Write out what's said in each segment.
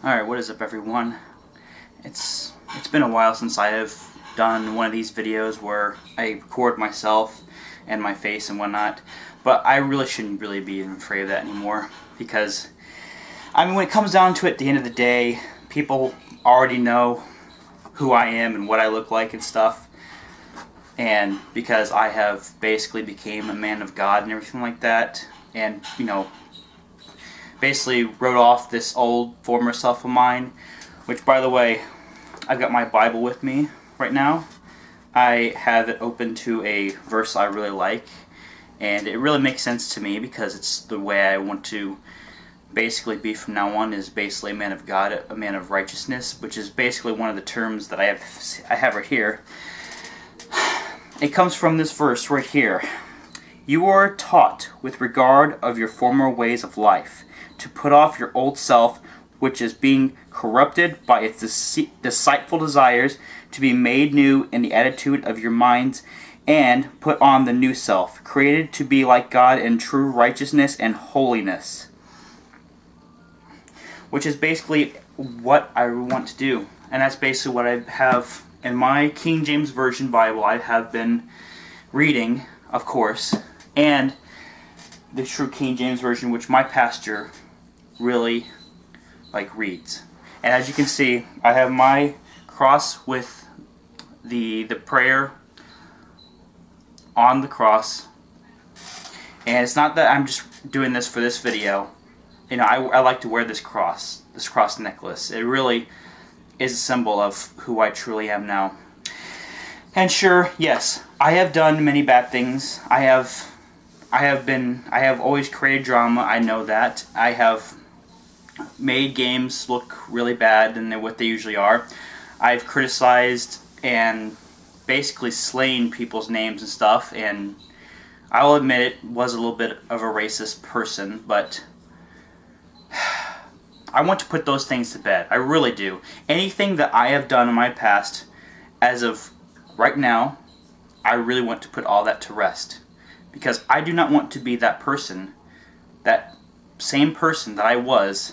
Alright, what is up everyone? It's been a while since I have done one of these videos where I record myself and my face and whatnot, but I really shouldn't really be afraid of that anymore, because I mean, when it comes down to it, at the end of the day, people already know who I am and what I look like and stuff, and because I have basically became a man of God and everything like that, and basically wrote off this old former self of mine, which, by the way, I've got my Bible with me right now. I have it open to a verse I really like, and it really makes sense to me because it's the way I want to basically be from now on, is basically a man of God, a man of righteousness, which is basically one of the terms that I have right here. It comes from this verse right here. You are taught with regard of your former ways of life, to put off your old self, which is being corrupted by its deceitful desires, to be made new in the attitude of your minds, and put on the new self, created to be like God in true righteousness and holiness. Which is basically what I want to do. And that's basically what I have in my King James Version Bible. I have been reading, of course, and the true King James Version, which my pastor really reads. And as you can see, I have my cross with the prayer on the cross. And it's not that I'm just doing this for this video. I like to wear this cross necklace. It really is a symbol of who I truly am now. And sure, yes, I have done many bad things. I have always created drama. I know that. I have made games look really bad than what they usually are. I've criticized and basically slain people's names and stuff, and I'll admit it was a little bit of a racist person, but I want to put those things to bed. I really do. Anything that I have done in my past, as of right now, I really want to put all that to rest. Because I do not want to be that person, that same person that I was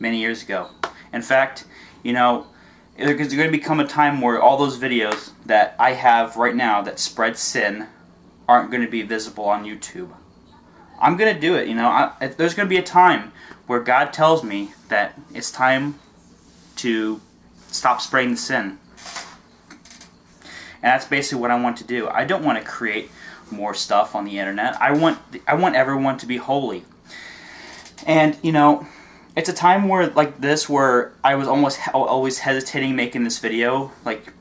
many years ago. In fact, there's going to become a time where all those videos that I have right now that spread sin aren't going to be visible on YouTube. I'm going to do it, there's going to be a time where God tells me that it's time to stop spreading the sin. And that's basically what I want to do. I don't want to create more stuff on the internet. I want everyone to be holy. And it's a time where where I was always hesitating making this video,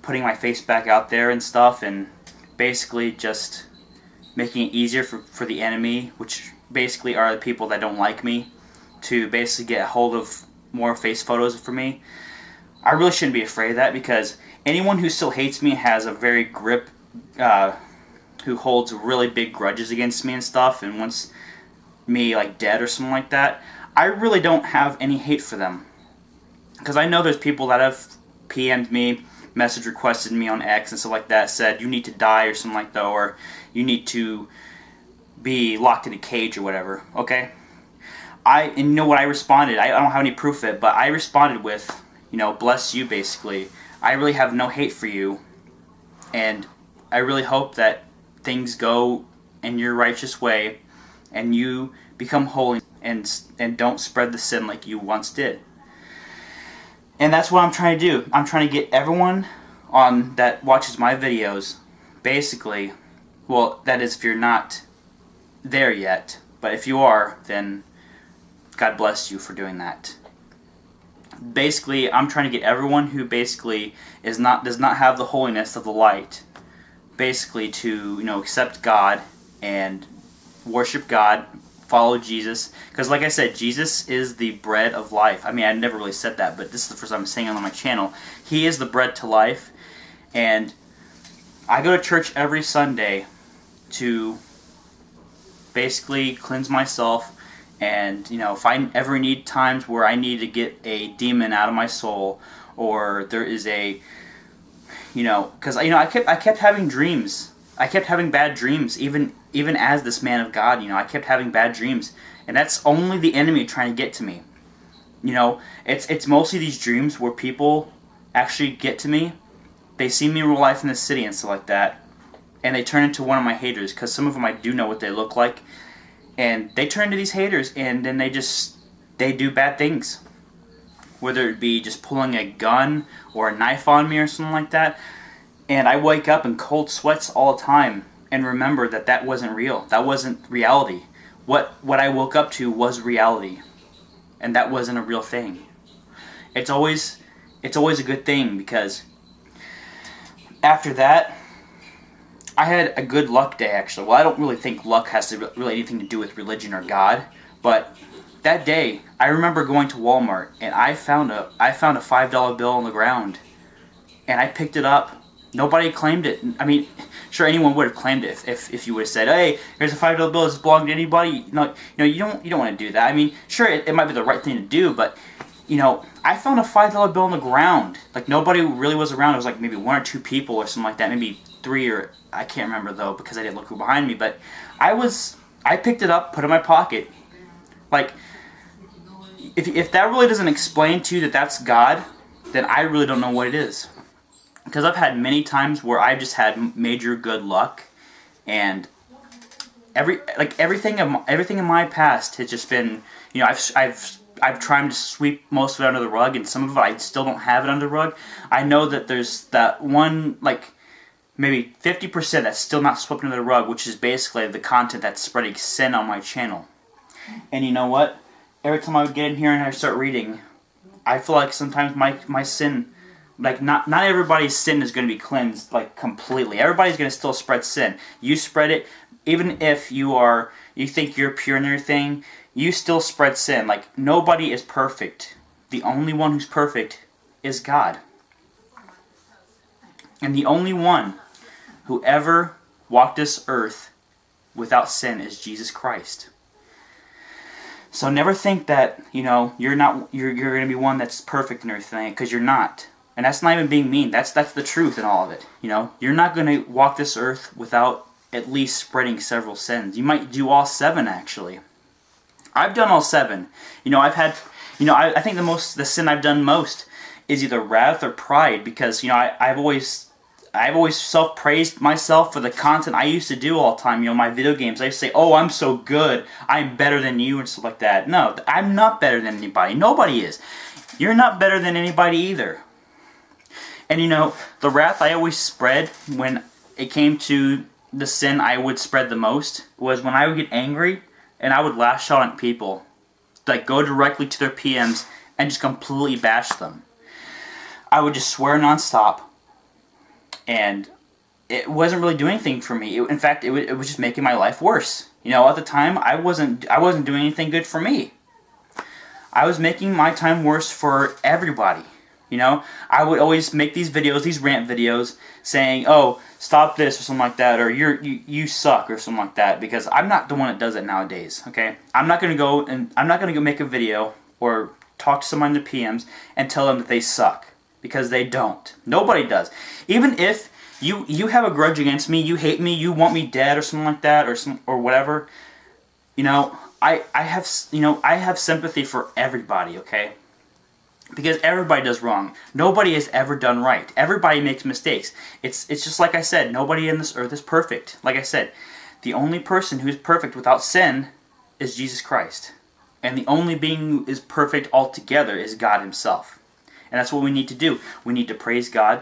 putting my face back out there and stuff, and basically just making it easier for the enemy, which basically are the people that don't like me, to basically get a hold of more face photos for me. I really shouldn't be afraid of that, because anyone who still hates me has a very who holds really big grudges against me and stuff, and wants me dead or something like that. I really don't have any hate for them, because I know there's people that have PM'd me, message requested me on X and stuff like that, said you need to die or something like that, or you need to be locked in a cage or whatever. Okay, and you know what I responded? I don't have any proof of it, but I responded with, bless you, basically. I really have no hate for you, and I really hope that things go in your righteous way and you become holy and don't spread the sin like you once did. And that's what I'm trying to do. I'm trying to get everyone on that watches my videos, basically, well, that is if you're not there yet, but if you are, then God bless you for doing that. Basically, I'm trying to get everyone who basically does not have the holiness of the light, basically to accept God and worship God, follow Jesus, because like I said, Jesus is the bread of life. I mean, I never really said that, but this is the first time I'm saying it on my channel. He is the bread to life, and I go to church every Sunday to basically cleanse myself. And if I ever need times where I need to get a demon out of my soul, or there is a, because I kept having dreams. I kept having bad dreams, even as this man of God. I kept having bad dreams, and that's only the enemy trying to get to me. It's mostly these dreams where people actually get to me. They see me in real life in the city and stuff like that, and they turn into one of my haters, because some of them I do know what they look like, and they turn into these haters, and then they do bad things, whether it be just pulling a gun or a knife on me or something like that. And I wake up in cold sweats all the time and remember that that wasn't real. That wasn't reality. What I woke up to was reality, and that wasn't a real thing. It's always a good thing, because after that, I had a good luck day, actually. Well, I don't really think luck has to really anything to do with religion or God, but that day, I remember going to Walmart, and I found a $5 bill on the ground, and I picked it up. Nobody claimed it. I mean, sure, anyone would have claimed it if you would have said, "Hey, here's a $5 bill. Does it belong to anybody?" You don't want to do that. I mean, sure, it might be the right thing to do, but I found a $5 bill on the ground. Like, nobody really was around. It was like maybe one or two people or something like that. Maybe three, or I can't remember though, because I didn't look behind me. But I picked it up, put it in my pocket. Like, if that really doesn't explain to you that that's God, then I really don't know what it is. Because I've had many times where I've just had major good luck, and everything in my past has just been, I've tried to sweep most of it under the rug, and some of it I still don't have it under the rug. I know that there's that one, like, maybe 50% that's still not swept under the rug, which is basically the content that's spreading sin on my channel. And you know what? Every time I would get in here and I start reading, I feel like sometimes my sin, like, not everybody's sin is going to be cleansed, like, completely. Everybody's going to still spread sin. You spread it, even if you think you're pure and everything, you still spread sin. Like, nobody is perfect. The only one who's perfect is God. And the only one who ever walked this earth without sin is Jesus Christ. So never think that, you're going to be one that's perfect and everything, because you're not. And that's not even being mean. That's the truth in all of it. You're not going to walk this earth without at least spreading several sins. You might do all 7, actually. I've done all 7. I've had, I think the sin I've done most is either wrath or pride, because I've always self-praised myself for the content I used to do all the time. My video games, I used to say, "Oh, I'm so good, I'm better than you," and stuff like that. No, I'm not better than anybody. Nobody is. You're not better than anybody either. And the wrath I always spread when it came to the sin I would spread the most was when I would get angry and I would lash out on people. Like, go directly to their PMs and just completely bash them. I would just swear nonstop, and it wasn't really doing anything for me. In fact, it was just making my life worse. At the time, I wasn't doing anything good for me. I was making my time worse for everybody. I would always make these videos, these rant videos, saying, "Oh, stop this," or something like that, or you suck," or something like that, because I'm not the one that does it nowadays. Okay, I'm not gonna go make a video or talk to someone in the PMs and tell them that they suck, because they don't. Nobody does. Even if you have a grudge against me, you hate me, you want me dead or something like that, or whatever. I have sympathy for everybody. Okay. Because everybody does wrong. Nobody has ever done right. Everybody makes mistakes. It's just like I said, nobody in this earth is perfect. Like I said, the only person who is perfect without sin is Jesus Christ. And the only being who is perfect altogether is God himself. And that's what we need to do. We need to praise God,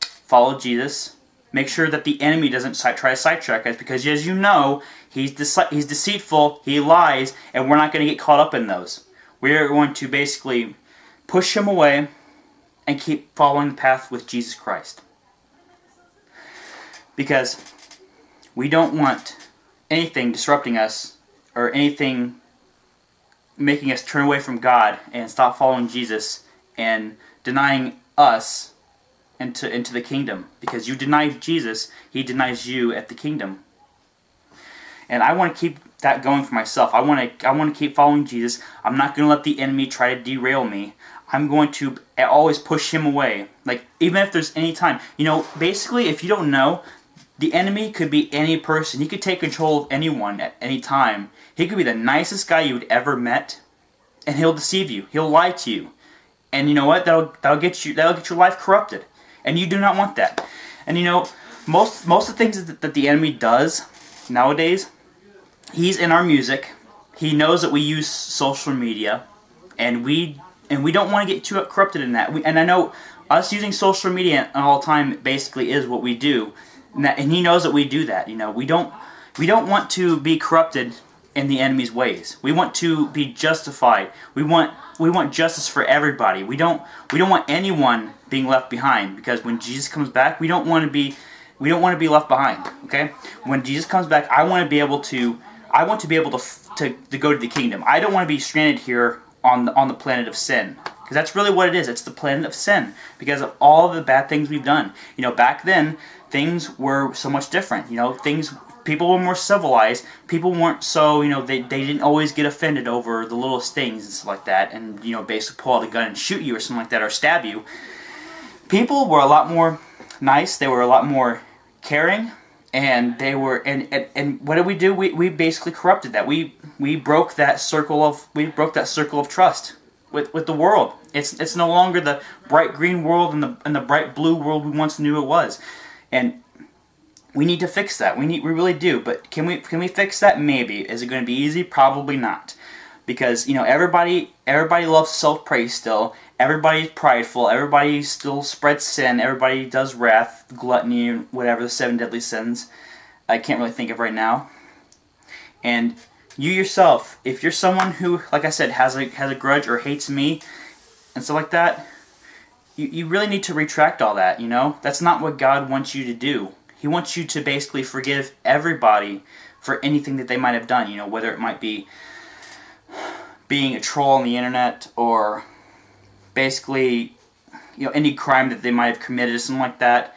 follow Jesus, make sure that the enemy doesn't try to sidetrack us, because as you know, he's deceitful, he lies, and we're not going to get caught up in those. We're going to basically push him away and keep following the path with Jesus Christ. Because we don't want anything disrupting us or anything making us turn away from God and stop following Jesus and denying us into the kingdom. Because you deny Jesus, he denies you at the kingdom. And I want to keep that going for myself. I want to keep following Jesus. I'm not going to let the enemy try to derail me. I'm going to always push him away. Like, even if there's any time. Basically, if you don't know, the enemy could be any person. He could take control of anyone at any time. He could be the nicest guy you'd ever met. and he'll deceive you. He'll lie to you. And you know what? That'll get your life corrupted. And you do not want that. And you know, most of the things that the enemy does nowadays, he's in our music. He knows that we use social media, and we don't want to get too corrupted in that. And I know us using social media all the time basically is what we do, and he knows that we do that. You know, we don't want to be corrupted in the enemy's ways. We want to be justified. We want justice for everybody. We don't want anyone being left behind, because when Jesus comes back, we don't want to be left behind. Okay? When Jesus comes back, I want to be able to go to the kingdom. I don't want to be stranded here on the planet of sin, because that's really what it is. It's the planet of sin because of all the bad things we've done. You know, back then things were so much different. You know, people were more civilized. People weren't so, you know, they didn't always get offended over the littlest things and stuff like that, and you know, basically pull out a gun and shoot you or something like that, or stab you. People were a lot more nice. They were a lot more caring, and they were and what did we do? We basically corrupted that. We broke that circle of trust with the world. It's no longer the bright green world and the bright blue world we once knew it was. And we need to fix that. We really do. But can we fix that? Maybe. Is it going to be easy? Probably not. Because, you know, everybody loves self-praise still. Everybody's prideful. Everybody still spreads sin. Everybody does wrath, gluttony, whatever, the 7 deadly sins. I can't really think of right now. And you yourself, if you're someone who, like I said, has a grudge or hates me and stuff like that, you really need to retract all that, you know? That's not what God wants you to do. He wants you to basically forgive everybody for anything that they might have done, you know, whether it might be being a troll on the internet, or basically, you know, any crime that they might have committed or something like that.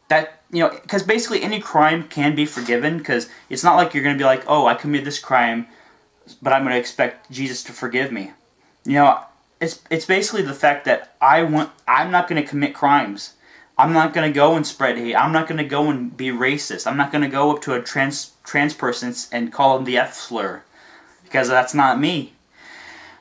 That, you know, because basically any crime can be forgiven, because it's not like you're going to be like, oh, I committed this crime, but I'm going to expect Jesus to forgive me. You know, it's basically the fact that I'm not going to commit crimes. I'm not going to go and spread hate. I'm not going to go and be racist. I'm not going to go up to a trans person and call them the F slur, because that's not me.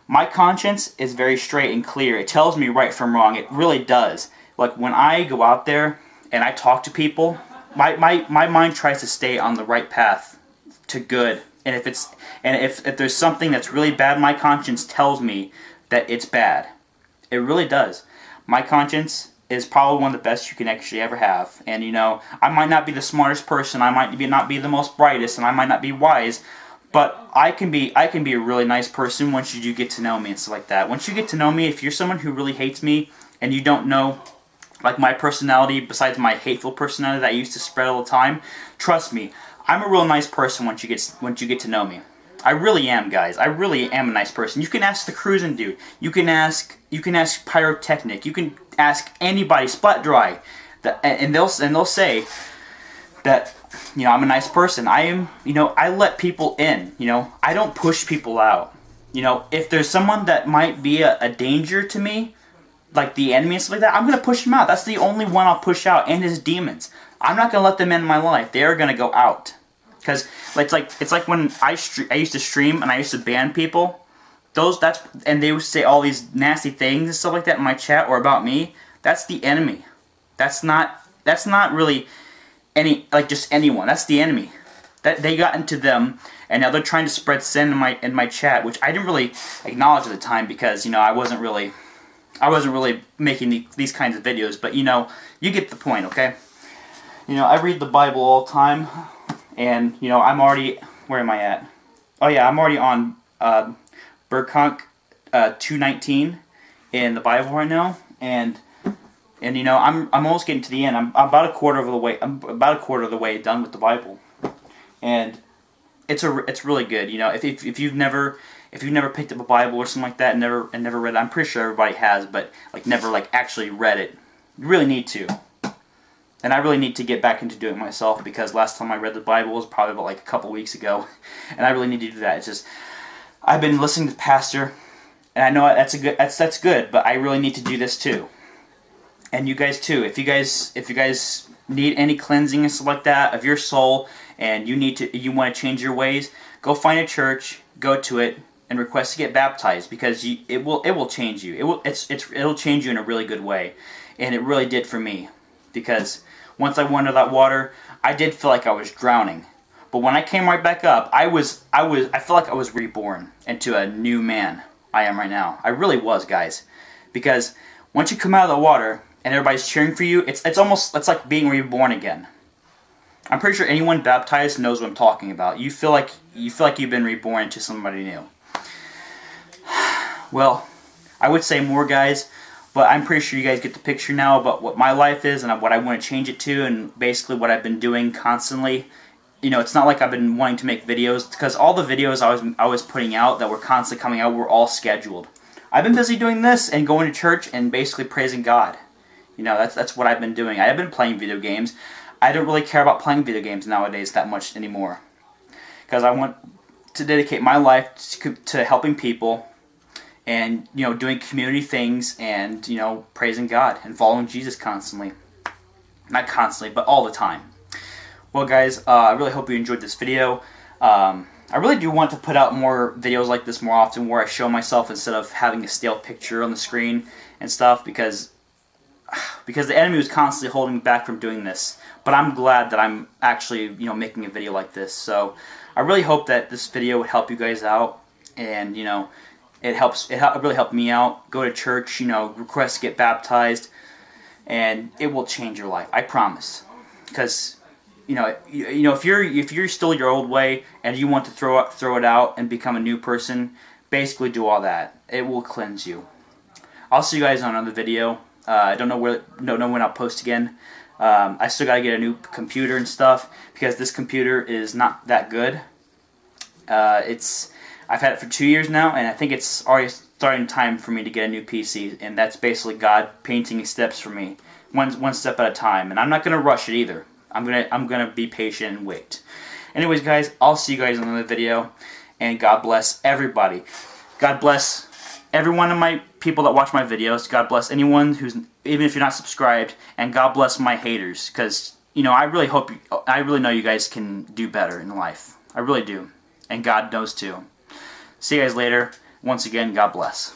My conscience is very straight and clear. It tells me right from wrong. It really does. Like when I go out there and I talk to people, my mind tries to stay on the right path to good. And if there's something that's really bad, my conscience tells me that it's bad. It really does. My conscience is probably one of the best you can actually ever have. And you know, I might not be the smartest person, I might not be the most brightest, and I might not be wise, but I can be a really nice person once you do get to know me and stuff like that. Once you get to know me, if you're someone who really hates me and you don't know like my personality besides my hateful personality that I used to spread all the time, trust me, I'm a real nice person once you get to know me. I really am, guys. I really am a nice person. You can ask the cruising dude. You can ask Pyrotechnic. You can ask anybody, Splat Dry, and they'll say that, you know, I'm a nice person. I am, you know, I let people in. You know, I don't push people out. You know, if there's someone that might be a danger to me, like the enemy and stuff like that, I'm gonna push him out. That's the only one I'll push out, and his demons. I'm not gonna let them in my life. They are gonna go out. Because it's like when I used to stream and I used to ban people, and they would say all these nasty things and stuff like that in my chat or about me. That's the enemy. That's not really just anyone. That's the enemy. That they got into them, and now they're trying to spread sin in my chat, which I didn't really acknowledge at the time, because, you know, I wasn't really making these kinds of videos. But you know, you get the point, okay? You know, I read the Bible all the time. And, you know, I'm already, where am I at? Oh yeah, I'm already on Berkunk 2:19 in the Bible right now, and you know, I'm almost getting to the end. I'm about a quarter of the way done with the Bible, and it's really good. You know, if you've never picked up a Bible or something like that and never read it, I'm pretty sure everybody has, but like never like actually read it. You really need to. And I really need to get back into doing it myself, because last time I read the Bible was probably about like a couple weeks ago, and I really need to do that. It's just, I've been listening to Pastor, and I know that's good, but I really need to do this too. And you guys too. If you guys need any cleansing and stuff like that of your soul, and you want to change your ways, go find a church, go to it, and request to get baptized, because it will change you. It'll change you in a really good way, and it really did for me, because once I went into that water, I did feel like I was drowning. But when I came right back up, I felt like I was reborn into a new man I am right now. I really was, guys. Because once you come out of the water and everybody's cheering for you, it's like being reborn again. I'm pretty sure anyone baptized knows what I'm talking about. You feel like you've been reborn into somebody new. Well, I would say more, guys, but I'm pretty sure you guys get the picture now about what my life is and what I want to change it to, and basically what I've been doing constantly. You know, it's not like I've been wanting to make videos, because all the videos I was putting out that were constantly coming out were all scheduled. I've been busy doing this and going to church and basically praising God. You know, that's what I've been doing. I have been playing video games. I don't really care about playing video games nowadays that much anymore, because I want to dedicate my life to helping people and, you know, doing community things and, you know, praising God and following Jesus constantly. Not constantly, but all the time. Well, guys, I really hope you enjoyed this video. I really do want to put out more videos like this more often, where I show myself instead of having a stale picture on the screen and stuff, because the enemy was constantly holding me back from doing this. But I'm glad that I'm actually, you know, making a video like this. So I really hope that this video would help you guys out, and, you know, it really helped me out. Go to church, you know, request to get baptized, and it will change your life. I promise. Because you know, if you're still your old way and you want to throw it out and become a new person, basically do all that. It will cleanse you. I'll see you guys on another video. I don't know when I'll post again. I still gotta get a new computer and stuff, because this computer is not that good. I've had it for 2 years now, and I think it's already starting time for me to get a new PC, and that's basically God painting steps for me, one step at a time. And I'm not gonna rush it either. I'm gonna be patient and wait. Anyways, guys, I'll see you guys in another video, and God bless everybody. God bless every one of my people that watch my videos. God bless anyone even if you're not subscribed, and God bless my haters, because, you know, I really know you guys can do better in life. I really do, and God knows too. See you guys later. Once again, God bless.